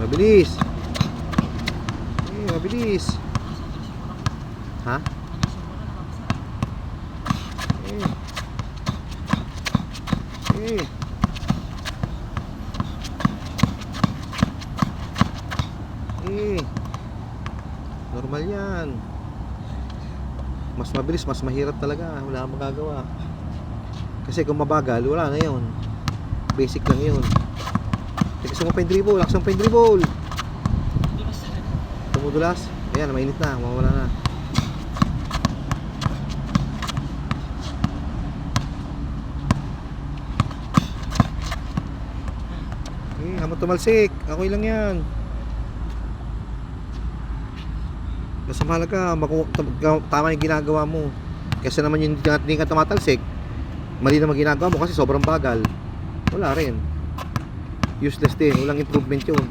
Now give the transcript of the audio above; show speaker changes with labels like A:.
A: Mabilis. Mabilis. Ha? Normal yan. Mas mabilis, mas mahirap talaga. Wala kang magagawa. Kasi kung mabagal, wala na yun. Basic lang yun. Tikas mo pa yung dribble. Laksan pa yung dribble. Tumudulas. Ayan, mainit na. Mawala na. Hamon tumalsik. Okay lang yan. Basta mahalaga tama yung ginagawa mo. Kasi naman yung hindi ka tumatalsik, mali naman ginagawa mo kasi sobrang bagal. Wala rin. Useless din. Walang improvement yun.